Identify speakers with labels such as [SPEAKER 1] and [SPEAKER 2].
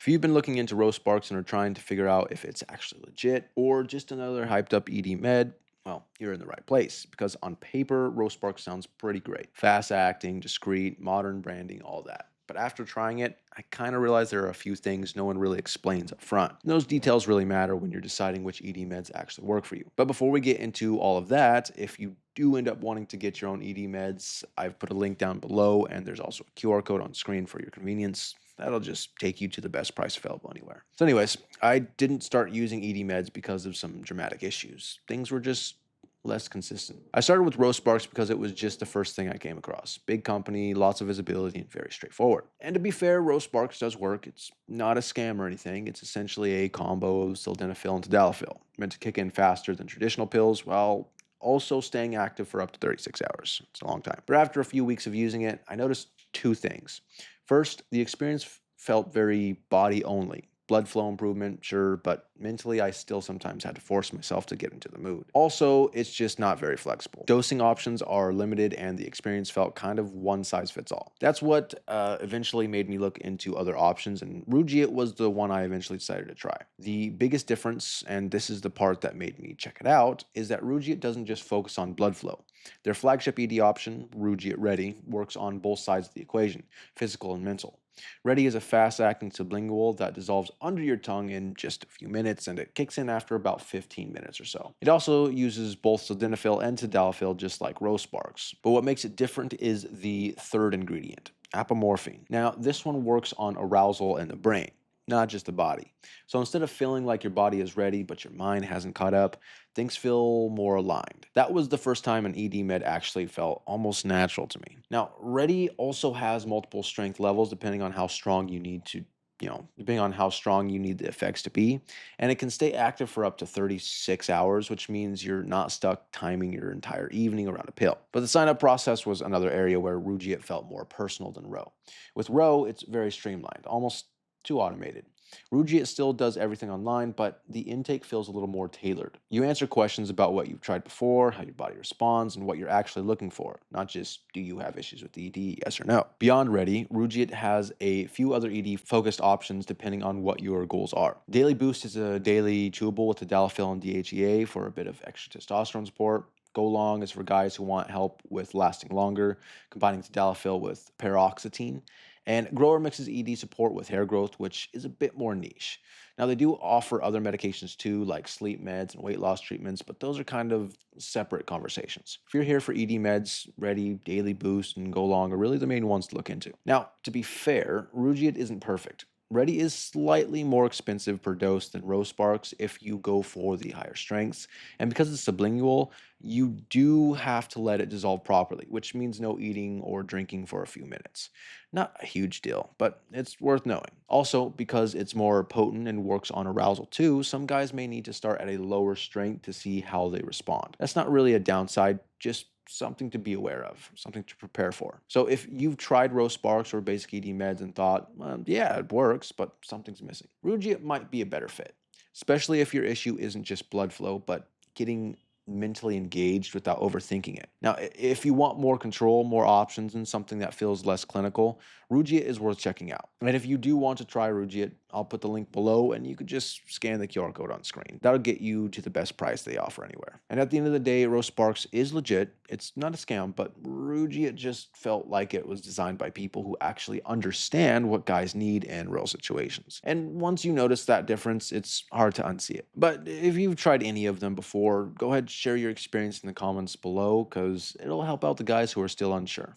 [SPEAKER 1] If you've been looking into row sparks and are trying to figure out if it's actually legit or just another hyped up ED med, well, you're in the right place because on paper, row sparks sounds pretty great. Fast acting, discreet, modern branding, all that. But after trying it, I kind of realized there are a few things no one really explains up front. And those details really matter when you're deciding which ED meds actually work for you. But before we get into all of that, if you do end up wanting to get your own ED meds, I've put a link down below and there's also a QR code on screen for your convenience. That'll just take you to the best price available anywhere. So anyways, I didn't start using ED meds because of some dramatic issues. Things were just less consistent. I started with Row Sparks because it was just the first thing I came across. Big company, lots of visibility, and very straightforward. And to be fair, Row Sparks does work. It's not a scam or anything. It's essentially a combo of sildenafil and tadalafil, meant to kick in faster than traditional pills while also staying active for up to 36 hours. It's a long time. But after a few weeks of using it, I noticed two things. First, the experience felt very body only. Blood flow improvement, sure, but mentally I still sometimes had to force myself to get into the mood. Also, it's just not very flexible. Dosing options are limited and the experience felt kind of one size fits all. That's what eventually made me look into other options, and Rugiet was the one I eventually decided to try. The biggest difference, and this is the part that made me check it out, is that Rugiet doesn't just focus on blood flow. Their flagship ED option, Rugiet Ready, works on both sides of the equation, physical and mental. Ready is a fast-acting sublingual that dissolves under your tongue in just a few minutes, and it kicks in after about 15 minutes or so. It also uses both sildenafil and tadalafil, just like Rose Sparks. But what makes it different is the third ingredient, apomorphine. Now, this one works on arousal in the brain, not just the body. So instead of feeling like your body is ready but your mind hasn't caught up, things feel more aligned. That was the first time an ED med actually felt almost natural to me. Now, Ready also has multiple strength levels depending on how strong you need to depending on how strong you need the effects to be. And it can stay active for up to 36 hours, which means you're not stuck timing your entire evening around a pill. But the sign up process was another area where Rugiet felt more personal than Row. With Row, it's very streamlined, almost too automated. Rugiet still does everything online, but the intake feels a little more tailored. You answer questions about what you've tried before, how your body responds, and what you're actually looking for, not just do you have issues with ED, yes or no. Beyond Ready, Rugiet has a few other ED-focused options depending on what your goals are. Daily Boost is a daily chewable with tadalafil and DHEA for a bit of extra testosterone support. Go Long is for guys who want help with lasting longer, combining tadalafil with paroxetine. And Grower mixes ED support with hair growth, which is a bit more niche. Now, they do offer other medications too, like sleep meds and weight loss treatments, but those are kind of separate conversations. If you're here for ED meds, Ready, Daily Boost, and Go Long are really the main ones to look into. Now, to be fair, Rugiet isn't perfect. Ready is slightly more expensive per dose than Rose Sparks if you go for the higher strengths. And because it's sublingual, you do have to let it dissolve properly, which means no eating or drinking for a few minutes. Not a huge deal, but it's worth knowing. Also, because it's more potent and works on arousal too, some guys may need to start at a lower strength to see how they respond. That's not really a downside, just something to be aware of, something to prepare for. So if you've tried Rose Sparks or basic ED meds and thought, well, yeah, it works, but something's missing, Rugiet might be a better fit, especially if your issue isn't just blood flow, but getting mentally engaged without overthinking it. Now, if you want more control, more options, and something that feels less clinical, Rugiet is worth checking out. And if you do want to try Rugiet, I'll put the link below and you could just scan the QR code on screen. That'll get you to the best price they offer anywhere. And at the end of the day, Rose Sparks is legit. It's not a scam, but Rugiet just felt like it was designed by people who actually understand what guys need in real situations. And once you notice that difference, it's hard to unsee it. But if you've tried any of them before, go ahead and share your experience in the comments below because it'll help out the guys who are still unsure.